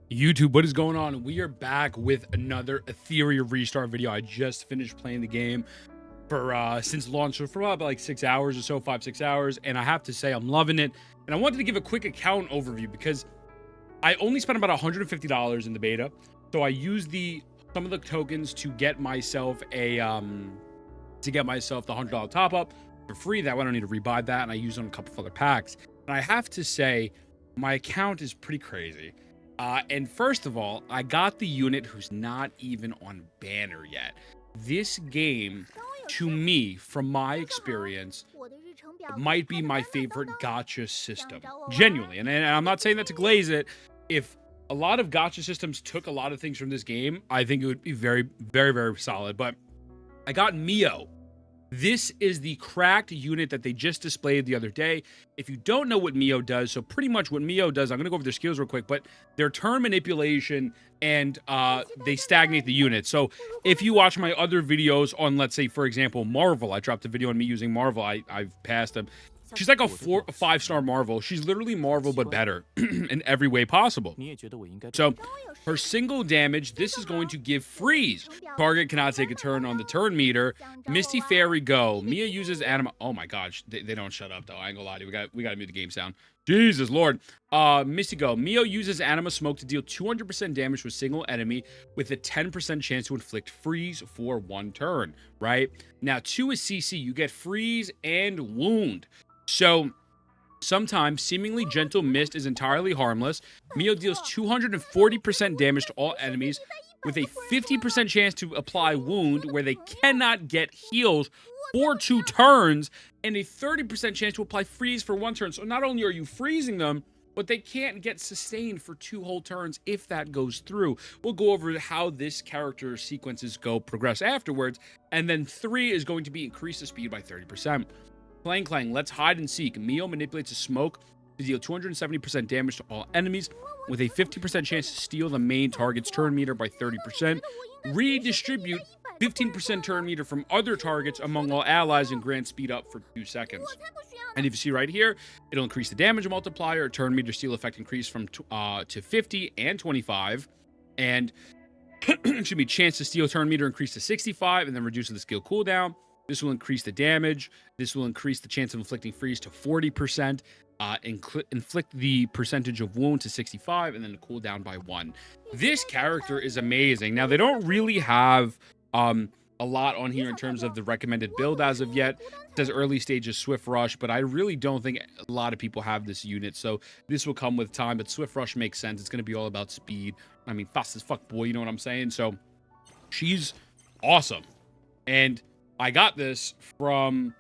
YouTube, what is going on? We are back with another Etheria restart video. I just finished playing the game for since launch, so for about like 6 hours or so, 5-6 hours, and I have to say I'm loving it. And I wanted to give a quick account overview because I only spent about $150 in the beta, so I used some of the tokens to get myself a the $100 top up for free. That way I don't need to rebuy that, and I used on a couple of other packs. And I have to say, my account is pretty crazy. And first of all, I got the unit who's not even on banner yet. This game, to me, from my experience, might be my favorite gacha system. Genuinely. And I'm not saying that to glaze it. If a lot of gacha systems took a lot of things from this game, I think it would be very, very, very solid. But I got Mio. This is the cracked unit that they just displayed the other day. If you don't know what Mio does, so pretty much what Mio does, I'm going to go over their skills real quick, but their turn manipulation and they stagnate the unit. So if you watch my other videos on, let's say, for example, Marvel, I dropped a video on me using Marvel. I've passed them. She's like a 5-star Marvel. She's literally Marvel, but better in every way possible. So her single damage, this is going to give freeze. Target cannot take a turn on the turn meter. Misty Fairy go. Mia uses anima. Oh my gosh, they don't shut up though. I ain't gonna lie to you. We gotta mute the game sound. Jesus Lord. Misty go. Mio uses anima smoke to deal 200% damage to a single enemy with a 10% chance to inflict freeze for 1 turn. Right now, 2 is CC. You get freeze and wound. So, sometimes seemingly gentle mist is entirely harmless. Mio deals 240% damage to all enemies with a 50% chance to apply wound where they cannot get heals for 2 turns and a 30% chance to apply freeze for 1 turn. So not only are you freezing them, but they can't get sustained for 2 whole turns if that goes through. We'll go over how this character sequences progress afterwards. And then 3 is going to be increase the speed by 30%. Clang, let's hide and seek. Mio manipulates a smoke to deal 270% damage to all enemies with a 50% chance to steal the main target's turn meter by 30%. Redistribute 15% turn meter from other targets among all allies and grant speed up for 2 seconds. And if you see right here, it'll increase the damage multiplier. Turn meter steal effect increase from to 50 and 25. And excuse me, chance to steal turn meter increase to 65 and then reduce the skill cooldown. This will increase the damage. This will increase the chance of inflicting freeze to 40%, inflict the percentage of wound to 65, and then the cooldown by 1. This character is amazing. Now, they don't really have a lot on here in terms of the recommended build as of yet. It says early stages Swift Rush, but I really don't think a lot of people have this unit, so this will come with time, but Swift Rush makes sense. It's going to be all about speed. I mean, fast as fuck, boy, you know what I'm saying? So, she's awesome. And I got this from,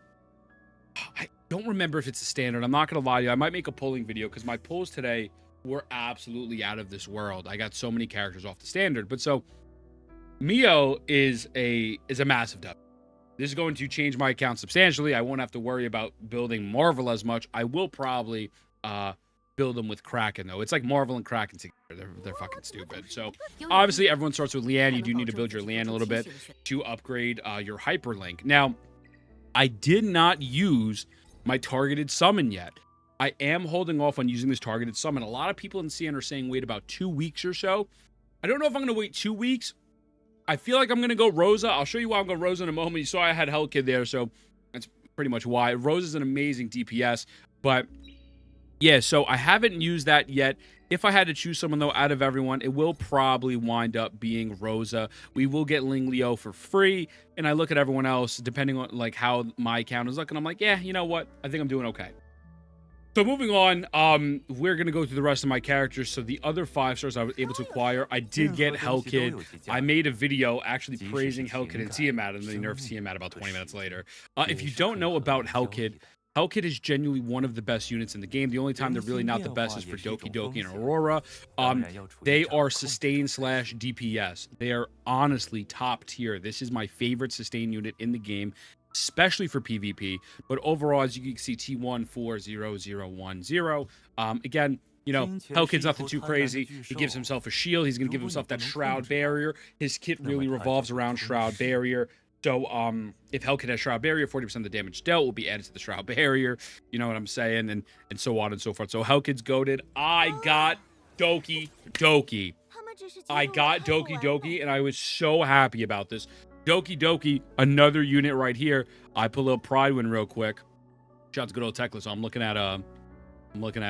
I don't remember if it's a standard. I'm not going to lie to you. I might make a pulling video because my pulls today were absolutely out of this world. I got so many characters off the standard. But so, Mio is a massive dub. This is going to change my account substantially. I won't have to worry about building Marvel as much. I will probably build them with Kraken, though. It's like Marvel and Kraken together. They're fucking stupid. So, obviously, everyone starts with Leanne. You do need to build your Leanne a little bit to upgrade your Hyperlink. Now, I did not use my targeted summon yet. I am holding off on using this targeted summon. A lot of people in CN are saying wait about 2 weeks or so. I don't know if I'm going to wait 2 weeks. I feel like I'm going to go Rosa. I'll show you why I'm going Rosa in a moment. You saw I had HellKid there, so that's pretty much why. Rosa's an amazing DPS, but yeah, so I haven't used that yet. If I had to choose someone, though, out of everyone, it will probably wind up being Rosa. We will get Ling Leo for free, and I look at everyone else, depending on like how my account is looking. I'm like, yeah, you know what? I think I'm doing okay. So moving on, we're going to go through the rest of my characters. So the other 5 stars I was able to acquire, I did get HellKid. I made a video actually praising HellKid and Tiamat, and then they nerfed Tiamat about 20 minutes later. If you don't know about HellKid, HellKid is genuinely one of the best units in the game. The only time they're really not the best is for DokiDoki and Aurora. They are sustain / DPS. They are honestly top tier. This is my favorite sustain unit in the game, especially for PvP. But overall, as you can see, T140010. Again, you know, HellKid's nothing too crazy. He gives himself a shield. He's going to give himself that Shroud Barrier. His kit really revolves around Shroud Barrier. So, if HellKid has Shroud Barrier, 40% of the damage dealt will be added to the Shroud Barrier. You know what I'm saying? And so on and so forth. So, HellKid's goated. I got Doki. Doki. I got DokiDoki, and I was so happy about this. DokiDoki, another unit right here. I pull up Pride Win real quick. Shout out to good old Techless. So I'm looking at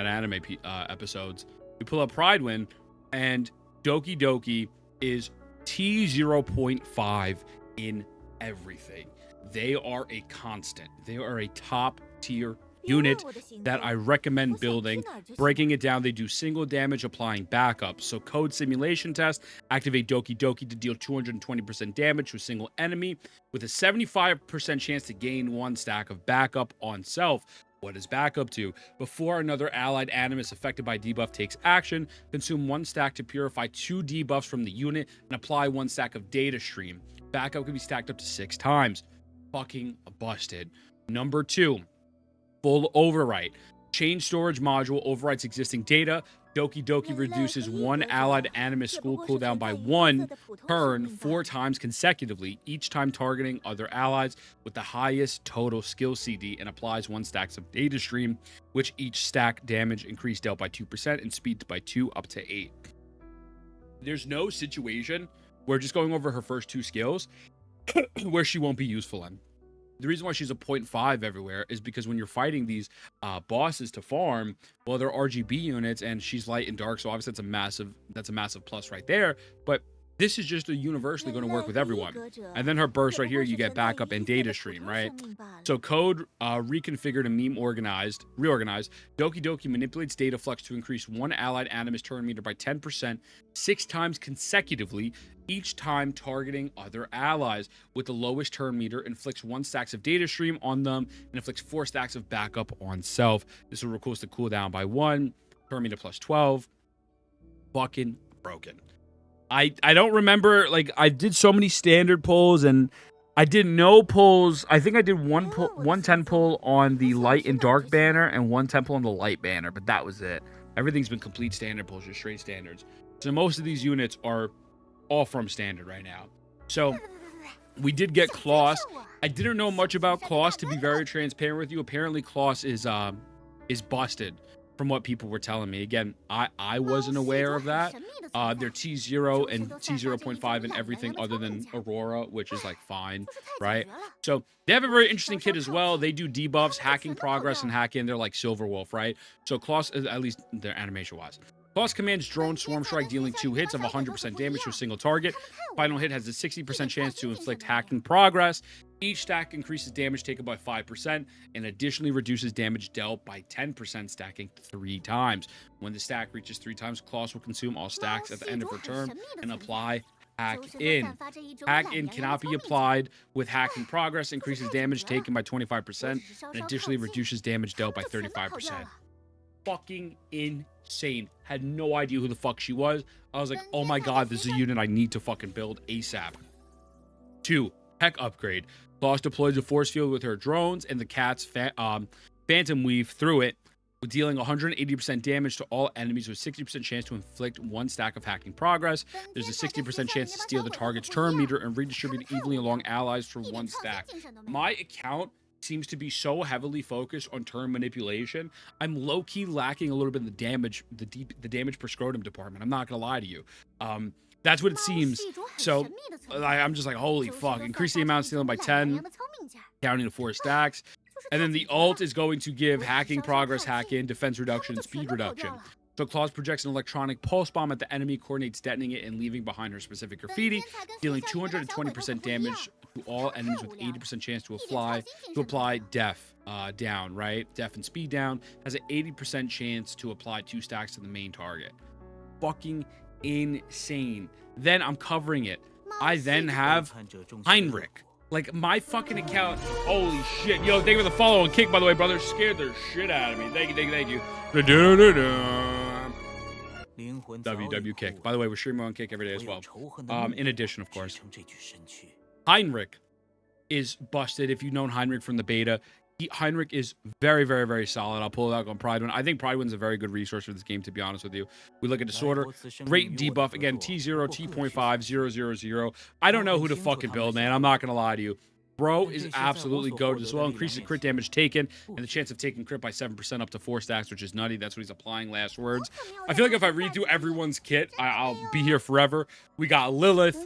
anime episodes. We pull up Pride Win, and DokiDoki is T0.5 in everything. They are a constant. They are a top tier unit that I recommend building. Breaking it down, they do single damage applying backup. So code simulation test, activate DokiDoki to deal 220% damage to a single enemy with a 75% chance to gain 1 stack of backup on self. What is backup to? Before another allied animus affected by debuff takes action, consume 1 stack to purify 2 debuffs from the unit and apply 1 stack of data stream. Backup can be stacked up to 6 times. Fucking busted. Number 2, full overwrite. Change storage module overwrites existing data. DokiDoki reduces 1 allied animus school cooldown by 1 turn 4 times consecutively, each time targeting other allies with the highest total skill CD, and applies 1 stack of data stream, which each stack damage increase dealt by 2% and speed by 2 up to 8. There's no situation where just going over her first 2 skills where she won't be useful in. The reason why she's a 0.5 everywhere is because when you're fighting these bosses to farm, well, they're RGB units and she's light and dark, so obviously that's a massive plus right there. But this is just universally going to work with everyone. And then her burst right here, you get backup and data stream, right? So code reconfigured and reorganized. DokiDoki manipulates data flux to increase 1 allied animus turn meter by 10%, 6 times consecutively, each time targeting other allies. With the lowest turn meter, inflicts 1 stacks of data stream on them and inflicts 4 stacks of backup on self. This will reduce the cooldown by 1, turn meter plus 12. Fucking broken. I don't remember, like, I did so many standard pulls and I did no pulls. I think I did one 10 pull on the light and dark banner and 1 10 pull on the light banner, but that was it. Everything's been complete standard pulls, just straight standards. So most of these units are all from standard right now. So we did get Claus. I didn't know much about Claus, to be very transparent with you. Apparently Claus is busted from what people were telling me. Again, I wasn't aware of that. They're T0 and T0.5 and everything other than Aurora, which is like fine, right? So they have a very interesting kit as well. They do debuffs, hacking progress, and hack in. They're like Silver Wolf, right? So Claus, at least their animation wise. Claus commands drone swarm strike, dealing 2 hits of 100% damage to a single target. Final hit has a 60% chance to inflict hacking progress. Each stack increases damage taken by 5% and additionally reduces damage dealt by 10%, stacking 3 times. When the stack reaches 3 times, Claus will consume all stacks at the end of her turn and apply Hack In. Hack In cannot be applied with hacking progress, increases damage taken by 25% and additionally reduces damage dealt by 35%. Fucking insane. Had no idea who the fuck she was. I was like, oh my god, this is a unit I need to fucking build ASAP. 2, tech upgrade. Claus deploys a force field with her drones and the cat's phantom weave through it, dealing 180% damage to all enemies with 60% chance to inflict 1 stack of hacking progress. There's a 60% chance to steal the target's turn meter and redistribute it evenly along allies for 1 stack. My account seems to be so heavily focused on turn manipulation. I'm low-key lacking a little bit of the damage, the damage per scrotum department. I'm not gonna lie to you. That's what it seems. So I'm just like, holy fuck. Increase the amount stealing by 10, counting to 4 stacks. And then the ult is going to give hacking progress, hack in, defense reduction, and speed reduction. So Claus projects an electronic pulse bomb at the enemy, coordinates detonating it and leaving behind her specific graffiti, dealing 220% damage to all enemies with 80% chance to apply def down, right? Def and speed down. Has an 80% chance to apply 2 stacks to the main target. Fucking insane. Then I'm covering it. I then have Heinrich. Like, my fucking account, holy shit. Yo, thank you for the follow and kick, by the way, brother. Scared the shit out of me. Thank you. WW Kick. By the way, we're streaming on Kick every day as well. In addition, of course, Heinrich is busted. If you've known Heinrich from the beta, Heinrich is very, very, very solid. I'll pull it out on Pride Win. I think Pride Win's a very good resource for this game, to be honest with you. We look at Disorder. Great debuff. Again, T0, T.5, 000. I don't know who to fucking build, man. I'm not going to lie to you. Bro is absolutely goated as well. Increases crit damage taken and the chance of taking crit by 7% up to 4 stacks, which is nutty. That's what he's applying last words. I feel like if I read through everyone's kit, I'll be here forever. We got Lilith.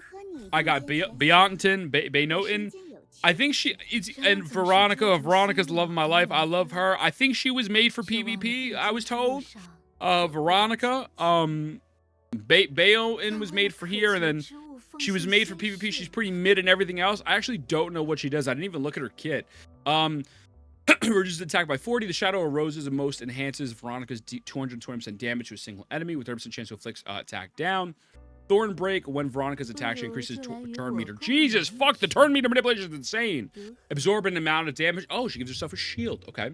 I got Baynotin. I think and Veronica. Veronica's the love of my life. I love her. I think she was made for PvP, I was told. Veronica. Bayoin was made for here, and then she was made for PvP. She's pretty mid and everything else. I actually don't know what she does. I didn't even look at her kit. Reduces attack by 40. The Shadow of Roses the most enhances Veronica's 220% damage to a single enemy with 30% chance to inflict attack down. Thorn Break, when Veronica's attack, she increases turn meter. Jesus, fuck, the turn meter manipulation is insane. Absorb an amount of damage. Oh, she gives herself a shield. Okay.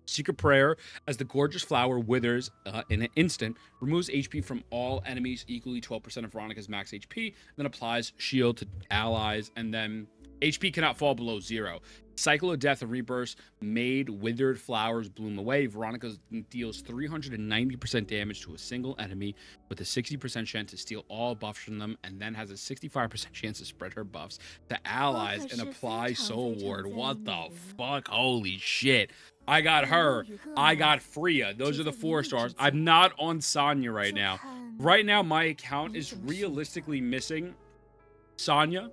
Secret Prayer, as the gorgeous flower withers in an instant, removes HP from all enemies equally 12% of Veronica's max HP, then applies shield to allies, and then HP cannot fall below 0. Cycle of Death and Rebirth made withered flowers bloom away. Veronica deals 390% damage to a single enemy with a 60% chance to steal all buffs from them, and then has a 65% chance to spread her buffs to allies and apply Soul Ward. What the fuck? Holy shit. I got her. I got Freya. Those are the 4 stars. I'm not on Sonya right now. Right now, my account is realistically missing Sonya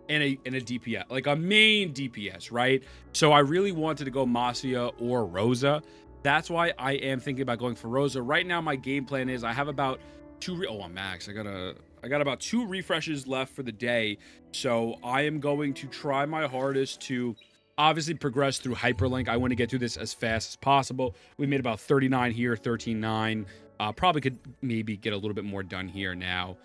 and a DPS, like a main DPS, right? So I really wanted to go Masya or Rosa. That's why I am thinking about going for Rosa. Right now, my game plan is I have about 2... I'm max. I got about 2 refreshes left for the day. So I am going to try my hardest to obviously progress through Hyperlink. I want to get through this as fast as possible. We made about 39 here, 13.9. Probably could maybe get a little bit more done here now.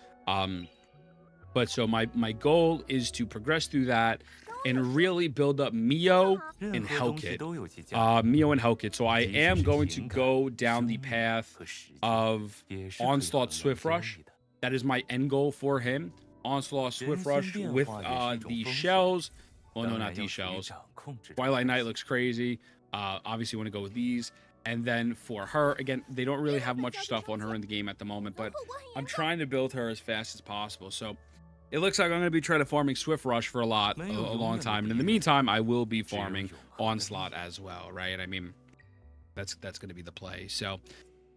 But so my goal is to progress through that and really build up Mio and HellKid. Mio and HellKid. So I am going to go down the path of Onslaught Swift Rush. That is my end goal for him. Onslaught Swift Rush with the shells. Oh, no, not these shells. Twilight Knight looks crazy. Obviously, want to go with these. And then for her, again, they don't really have much stuff on her in the game at the moment, but I'm trying to build her as fast as possible. So it looks like I'm going to be trying to farming Swift Rush for a long time. And in the meantime, I will be farming Onslaught as well, right? I mean, that's going to be the play. So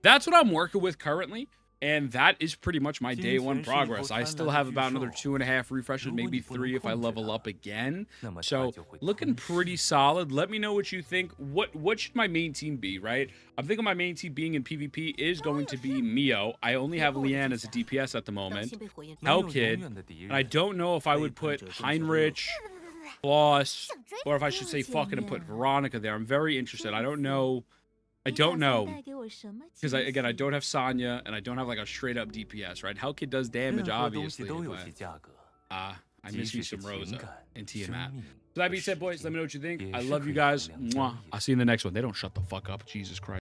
that's what I'm working with currently. And that is pretty much my day 1 progress. I still have about another 2.5 refreshes, maybe 3 if I level up again. So looking pretty solid. Let me know what you think. What should my main team be, right? I'm thinking my main team being in PvP is going to be Mio. I only have Leanne as a DPS at the moment. HellKid. And I don't know if I would put Heinrich, Claus, or if I should say fucking and put Veronica there. I'm very interested. I don't know. Because I don't have Sonya and I don't have like a straight up DPS, right? HellKid does damage, obviously, but I miss me some Rosa and Tiamat. So that being said, boys, let me know what you think. I love you guys. Mwah. I'll see you in the next one. They don't shut the fuck up. Jesus Christ.